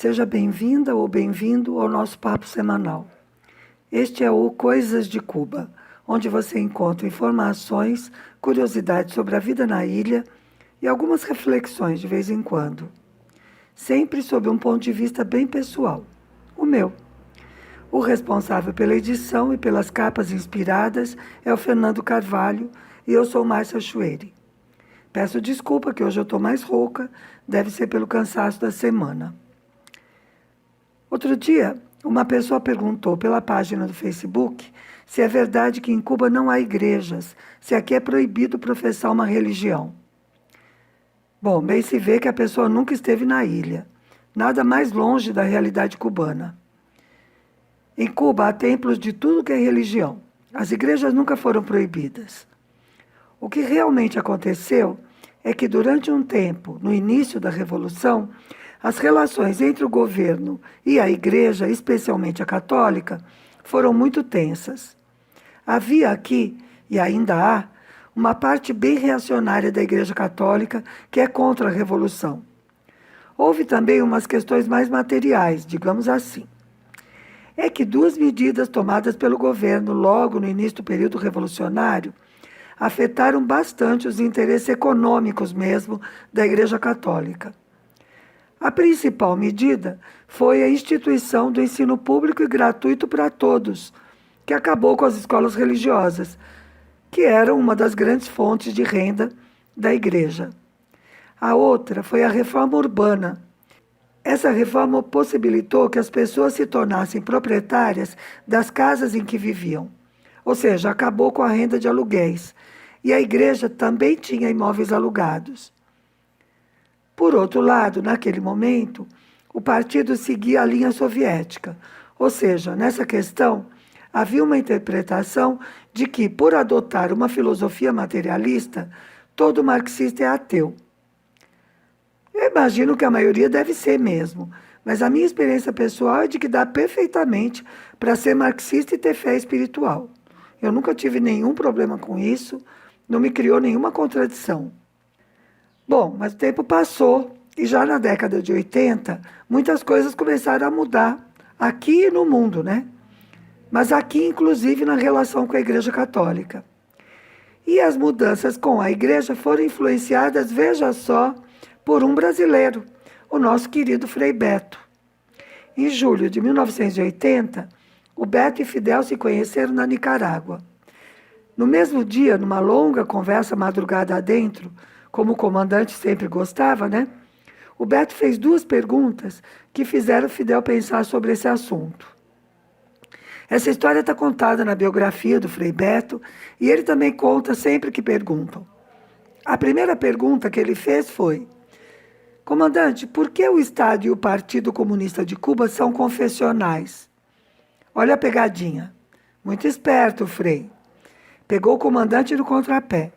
Seja bem-vinda ou bem-vindo ao nosso papo semanal. Este é o Coisas de Cuba, onde você encontra informações, curiosidades sobre a vida na ilha e algumas reflexões de vez em quando. Sempre sob um ponto de vista bem pessoal, o meu. O responsável pela edição e pelas capas inspiradas é o Fernando Carvalho e eu sou Márcia Chueri. Peço desculpa que hoje eu estou mais rouca, deve ser pelo cansaço da semana. Outro dia, uma pessoa perguntou pela página do Facebook se é verdade que em Cuba não há igrejas, se aqui é proibido professar uma religião. Bom, bem se vê que a pessoa nunca esteve na ilha, nada mais longe da realidade cubana. Em Cuba há templos de tudo que é religião. As igrejas nunca foram proibidas. O que realmente aconteceu é que durante um tempo, no início da Revolução, as relações entre o governo e a igreja, especialmente a católica, foram muito tensas. Havia aqui, e ainda há, uma parte bem reacionária da Igreja Católica que é contra a Revolução. Houve também umas questões mais materiais, digamos assim. É que duas medidas tomadas pelo governo logo no início do período revolucionário afetaram bastante os interesses econômicos mesmo da Igreja Católica. A principal medida foi a instituição do ensino público e gratuito para todos, que acabou com as escolas religiosas, que eram uma das grandes fontes de renda da Igreja. A outra foi a reforma urbana. Essa reforma possibilitou que as pessoas se tornassem proprietárias das casas em que viviam, ou seja, acabou com a renda de aluguéis, e a igreja também tinha imóveis alugados. Por outro lado, naquele momento, o partido seguia a linha soviética, ou seja, nessa questão, havia uma interpretação de que, por adotar uma filosofia materialista, todo marxista é ateu. Eu imagino que a maioria deve ser mesmo, mas a minha experiência pessoal é de que dá perfeitamente para ser marxista e ter fé espiritual. Eu nunca tive nenhum problema com isso, não me criou nenhuma contradição. Bom, mas o tempo passou e já na década de 80, muitas coisas começaram a mudar, aqui e no mundo, né? Mas aqui, inclusive, na relação com a Igreja Católica. E as mudanças com a Igreja foram influenciadas, veja só, por um brasileiro, o nosso querido Frei Beto. Em julho de 1980, o Beto e Fidel se conheceram na Nicarágua. No mesmo dia, numa longa conversa madrugada adentro, como o comandante sempre gostava, né? O Beto fez duas perguntas que fizeram Fidel pensar sobre esse assunto. Essa história está contada na biografia do Frei Beto e ele também conta sempre que perguntam. A primeira pergunta que ele fez foi: comandante, por que o Estado e o Partido Comunista de Cuba são confessionais? Olha a pegadinha. Muito esperto, Frei. Pegou o comandante no contrapé.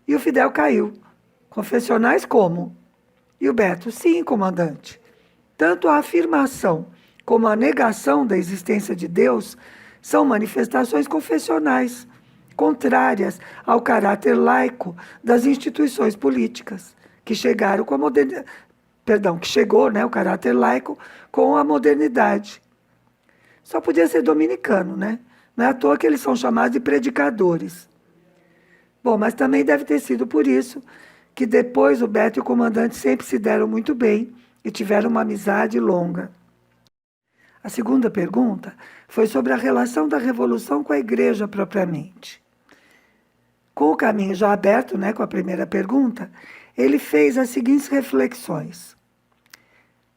E o Fidel caiu. Confessionais como? E o Beto, sim, comandante. Tanto a afirmação como a negação da existência de Deus são manifestações confessionais, contrárias ao caráter laico das instituições políticas, que chegaram com a modernidade, que chegou, né, o caráter laico com a modernidade. Só podia ser dominicano, né? Não é à toa que eles são chamados de predicadores. Bom, mas também deve ter sido por isso que depois o Beto e o comandante sempre se deram muito bem e tiveram uma amizade longa. A segunda pergunta foi sobre a relação da Revolução com a Igreja propriamente. Com o caminho já aberto, né, com a primeira pergunta, ele fez as seguintes reflexões.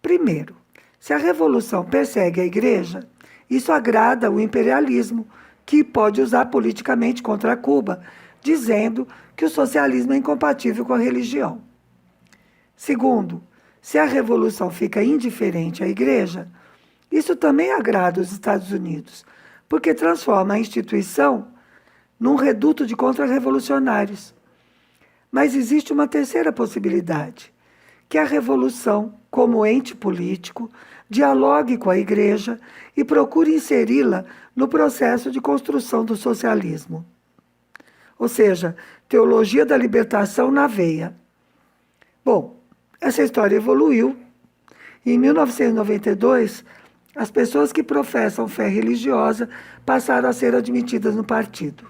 Primeiro, se a Revolução persegue a Igreja, isso agrada o imperialismo, que pode usar politicamente contra Cuba, dizendo que o socialismo é incompatível com a religião. Segundo, se a Revolução fica indiferente à Igreja, isso também agrada os Estados Unidos, porque transforma a instituição num reduto de contra-revolucionários. Mas existe uma terceira possibilidade, que a Revolução, como ente político, dialogue com a Igreja e procure inseri-la no processo de construção do socialismo. Ou seja, teologia da libertação na veia. Bom, essa história evoluiu Em 1992, as pessoas que professam fé religiosa passaram a ser admitidas no partido.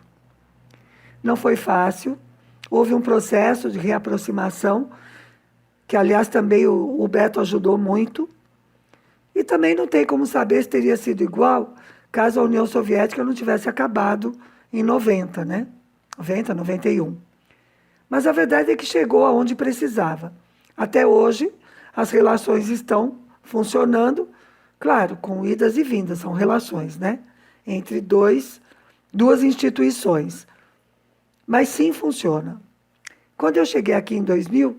Não foi fácil, houve um processo de reaproximação, que aliás também o Beto ajudou muito, e também não tem como saber se teria sido igual caso a União Soviética não tivesse acabado em 90, né? 90, 91. Mas a verdade é que chegou aonde precisava. Até hoje, as relações estão funcionando, claro, com idas e vindas, são relações, né? Entre duas instituições. Mas sim funciona. Quando eu cheguei aqui em 2000,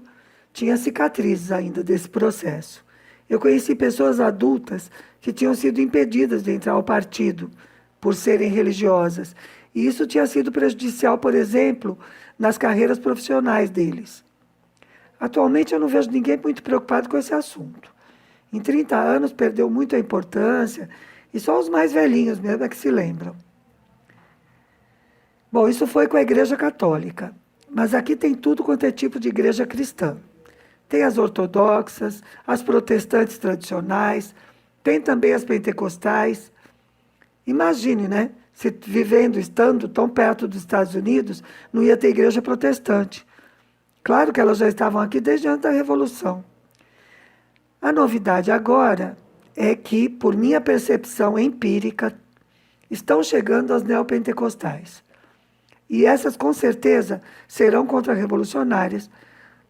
tinha cicatrizes ainda desse processo. Eu conheci pessoas adultas que tinham sido impedidas de entrar ao partido por serem religiosas. E isso tinha sido prejudicial, por exemplo, nas carreiras profissionais deles. Atualmente eu não vejo ninguém muito preocupado com esse assunto. Em 30 anos perdeu muito a importância e só os mais velhinhos mesmo é que se lembram. Bom, isso foi com a Igreja Católica, mas aqui tem tudo quanto é tipo de igreja cristã. Tem as ortodoxas, as protestantes tradicionais, tem também as pentecostais. Imagine, né? Se estando tão perto dos Estados Unidos, não ia ter igreja protestante. Claro que elas já estavam aqui desde antes da Revolução. A novidade agora é que, por minha percepção empírica, estão chegando as neopentecostais. E essas, com certeza, serão contra-revolucionárias,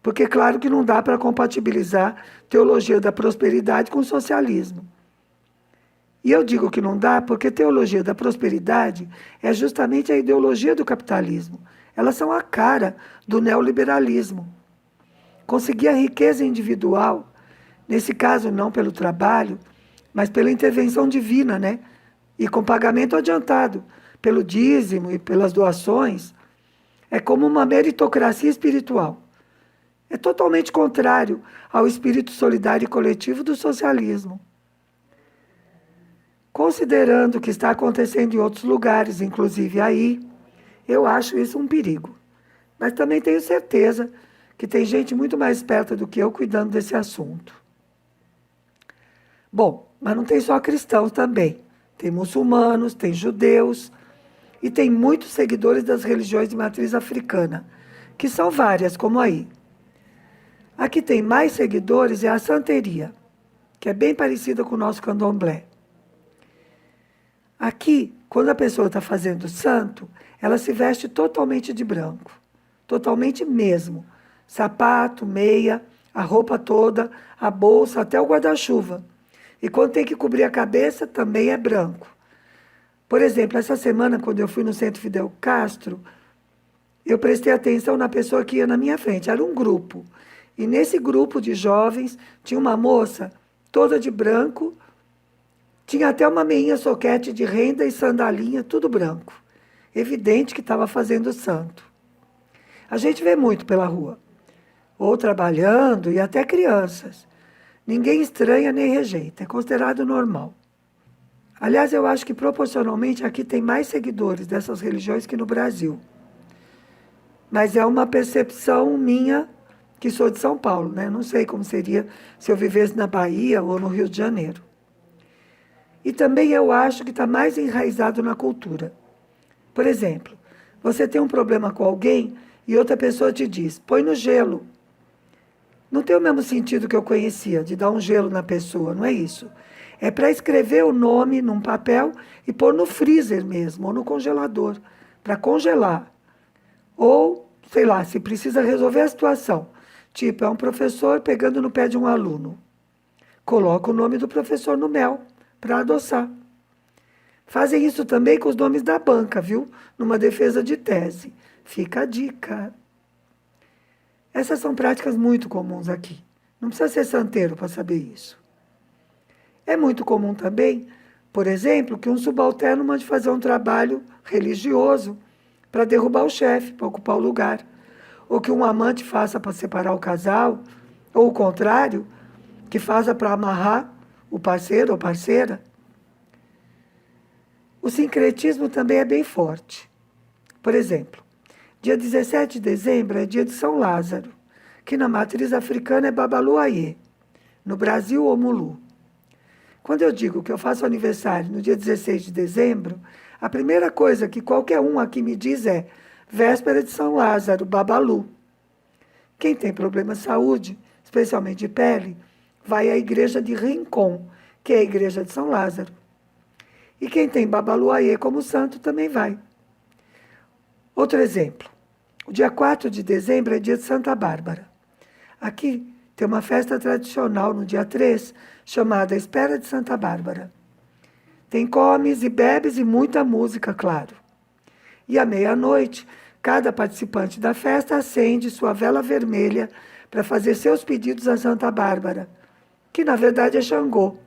porque claro que não dá para compatibilizar teologia da prosperidade com socialismo. E eu digo que não dá porque teologia da prosperidade é justamente a ideologia do capitalismo. Elas são a cara do neoliberalismo. Conseguir a riqueza individual, nesse caso não pelo trabalho, mas pela intervenção divina, né? E com pagamento adiantado, pelo dízimo e pelas doações, é como uma meritocracia espiritual. É totalmente contrário ao espírito solidário e coletivo do socialismo. Considerando o que está acontecendo em outros lugares, inclusive aí, eu acho isso um perigo. Mas também tenho certeza que tem gente muito mais esperta do que eu cuidando desse assunto. Bom, mas não tem só cristãos também. Tem muçulmanos, tem judeus e tem muitos seguidores das religiões de matriz africana, que são várias, como aí. A que tem mais seguidores é a santeria, que é bem parecida com o nosso candomblé. Aqui, quando a pessoa está fazendo santo, ela se veste totalmente de branco. Totalmente mesmo. Sapato, meia, a roupa toda, a bolsa, até o guarda-chuva. E quando tem que cobrir a cabeça, também é branco. Por exemplo, essa semana, quando eu fui no Centro Fidel Castro, eu prestei atenção na pessoa que ia na minha frente. Era um grupo. E nesse grupo de jovens, tinha uma moça toda de branco, tinha até uma meinha soquete de renda e sandalinha, tudo branco. Evidente que estava fazendo santo. A gente vê muito pela rua. Ou trabalhando e até crianças. Ninguém estranha nem rejeita, é considerado normal. Aliás, eu acho que proporcionalmente aqui tem mais seguidores dessas religiões que no Brasil. Mas é uma percepção minha, que sou de São Paulo, né? Não sei como seria se eu vivesse na Bahia ou no Rio de Janeiro. E também eu acho que está mais enraizado na cultura. Por exemplo, você tem um problema com alguém e outra pessoa te diz, põe no gelo. Não tem o mesmo sentido que eu conhecia, de dar um gelo na pessoa, não é isso. É para escrever o nome num papel e pôr no freezer mesmo, ou no congelador, para congelar. Ou, sei lá, se precisa resolver a situação. Tipo, é um professor pegando no pé de um aluno. Coloca o nome do professor no mel para adoçar. Fazem isso também com os nomes da banca, viu? Numa defesa de tese. Fica a dica. Essas são práticas muito comuns aqui. Não precisa ser santeiro para saber isso. É muito comum também, por exemplo, que um subalterno mande fazer um trabalho religioso para derrubar o chefe, para ocupar o lugar. Ou que um amante faça para separar o casal, ou o contrário, que faça para amarrar o parceiro ou parceira. O sincretismo também é bem forte. Por exemplo, dia 17 de dezembro é dia de São Lázaro, que na matriz africana é Babaluayê. no Brasil ou Mulu. Quando eu digo que eu faço aniversário no dia 16 de dezembro, a primeira coisa que qualquer um aqui me diz é véspera de São Lázaro, Babalu. Quem tem problema de saúde, especialmente de pele, vai à igreja de Rincon, que é a igreja de São Lázaro. E quem tem Babaluayê como santo também vai. Outro exemplo. O dia 4 de dezembro é dia de Santa Bárbara. Aqui tem uma festa tradicional no dia 3, chamada Espera de Santa Bárbara. Tem comes e bebes e muita música, claro. E à meia-noite, cada participante da festa acende sua vela vermelha para fazer seus pedidos a Santa Bárbara, que na verdade é Xangô.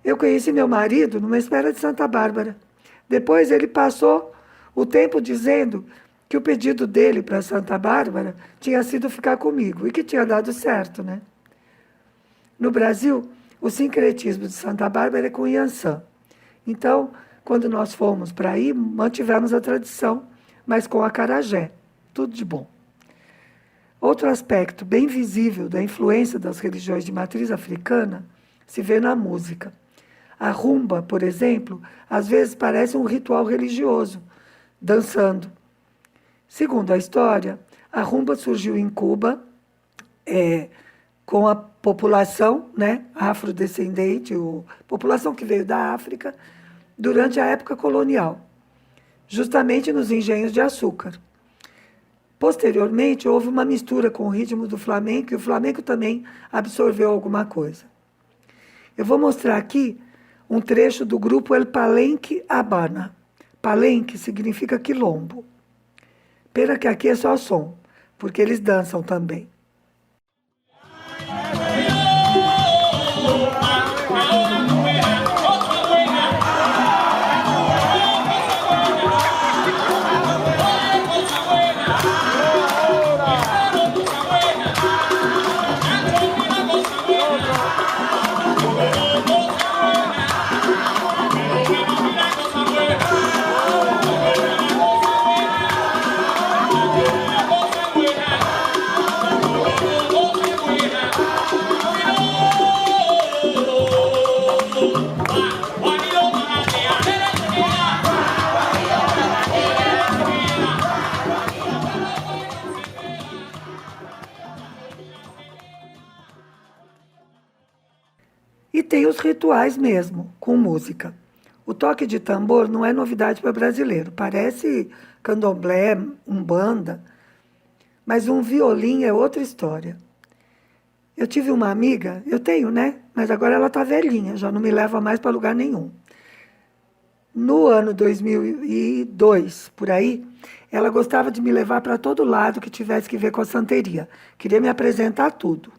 Eu conheci meu marido numa espera de Santa Bárbara. Depois ele passou o tempo dizendo que o pedido dele para Santa Bárbara tinha sido ficar comigo e que tinha dado certo, né? No Brasil, o sincretismo de Santa Bárbara é com Iansã. Então, quando nós fomos para aí, mantivemos a tradição, mas com acarajé. Tudo de bom. Outro aspecto bem visível da influência das religiões de matriz africana se vê na música. A rumba, por exemplo, às vezes parece um ritual religioso, dançando. Segundo a história, a rumba surgiu em Cuba com a população, né, afrodescendente, população que veio da África, durante a época colonial, justamente nos engenhos de açúcar. Posteriormente, houve uma mistura com o ritmo do flamenco e o flamenco também absorveu alguma coisa. Eu vou mostrar aqui um trecho do grupo El Palenque Habana. Palenque significa quilombo. Pena que aqui é só som, porque eles dançam também. E tem os rituais mesmo, com música. O toque de tambor não é novidade para brasileiro. Parece candomblé, umbanda, mas um violim é outra história. Eu tive uma amiga, eu tenho, né? Mas agora ela está velhinha, já não me leva mais para lugar nenhum. No ano 2002, por aí, ela gostava de me levar para todo lado que tivesse que ver com a santeria. Queria me apresentar tudo.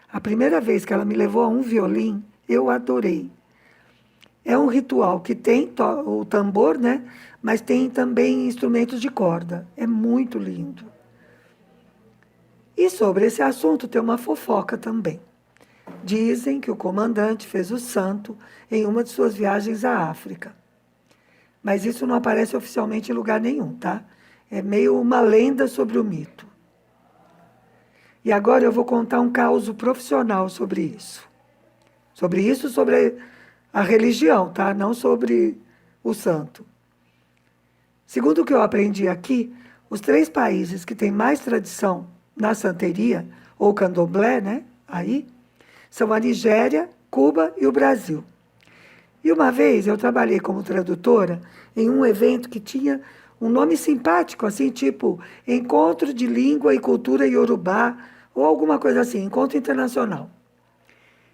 A primeira vez que ela me levou a um violin, eu adorei. É um ritual que tem o tambor, né? Mas tem também instrumentos de corda. É muito lindo. E sobre esse assunto tem uma fofoca também. Dizem que o comandante fez o santo em uma de suas viagens à África. Mas isso não aparece oficialmente em lugar nenhum, tá? É meio uma lenda sobre o mito. E agora eu vou contar um caso profissional sobre isso. Sobre a religião, tá? Não sobre o santo. Segundo o que eu aprendi aqui, os 3 países que têm mais tradição na santeria, ou candomblé, né? Aí, são a Nigéria, Cuba e o Brasil. E uma vez eu trabalhei como tradutora em um evento que tinha um nome simpático, assim, tipo Encontro de Língua e Cultura Iorubá, ou alguma coisa assim, Encontro Internacional.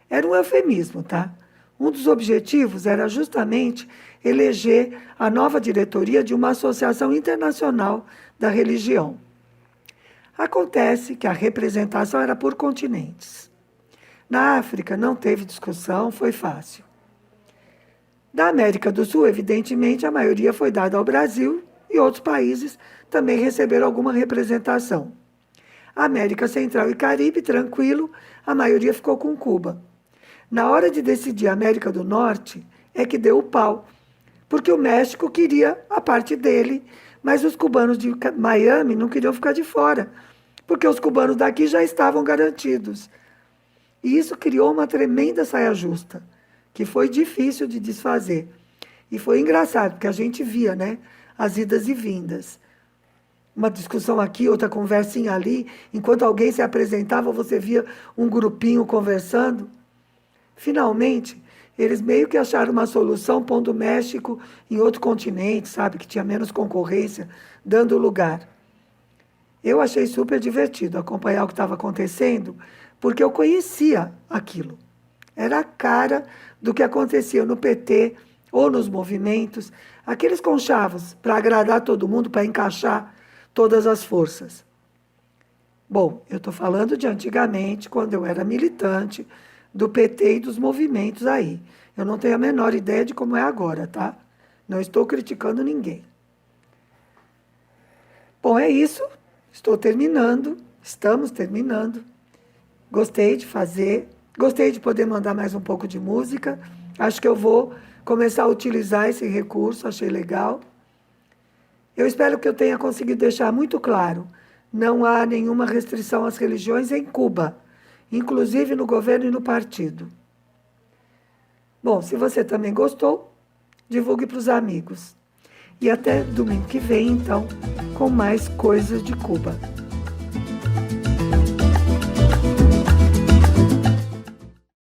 Era um eufemismo, tá? Um dos objetivos era justamente eleger a nova diretoria de uma associação internacional da religião. Acontece que a representação era por continentes. Na África não teve discussão, foi fácil. Da América do Sul, evidentemente, a maioria foi dada ao Brasil e outros países também receberam alguma representação. A América Central e Caribe, tranquilo, a maioria ficou com Cuba. Na hora de decidir a América do Norte, é que deu o pau, porque o México queria a parte dele, mas os cubanos de Miami não queriam ficar de fora, porque os cubanos daqui já estavam garantidos. E isso criou uma tremenda saia justa, que foi difícil de desfazer. E foi engraçado, porque a gente via, né, as idas e vindas. Uma discussão aqui, outra conversinha ali. Enquanto alguém se apresentava, você via um grupinho conversando. Finalmente, eles meio que acharam uma solução pondo o México em outro continente, sabe, que tinha menos concorrência, dando lugar. Eu achei super divertido acompanhar o que estava acontecendo, porque eu conhecia aquilo. Era a cara do que acontecia no PT ou nos movimentos, aqueles conchavos para agradar todo mundo, para encaixar todas as forças. Bom, eu estou falando de antigamente, quando eu era militante do PT e dos movimentos aí. Eu não tenho a menor ideia de como é agora, tá? Não estou criticando ninguém. Bom, é isso. Estou terminando. Estamos terminando. Gostei de fazer. Gostei de poder mandar mais um pouco de música. Acho que eu vou começar a utilizar esse recurso. Achei legal. Eu espero que eu tenha conseguido deixar muito claro. Não há nenhuma restrição às religiões em Cuba, inclusive no governo e no partido. Bom, se você também gostou, divulgue para os amigos. E até domingo que vem, então, com mais coisas de Cuba.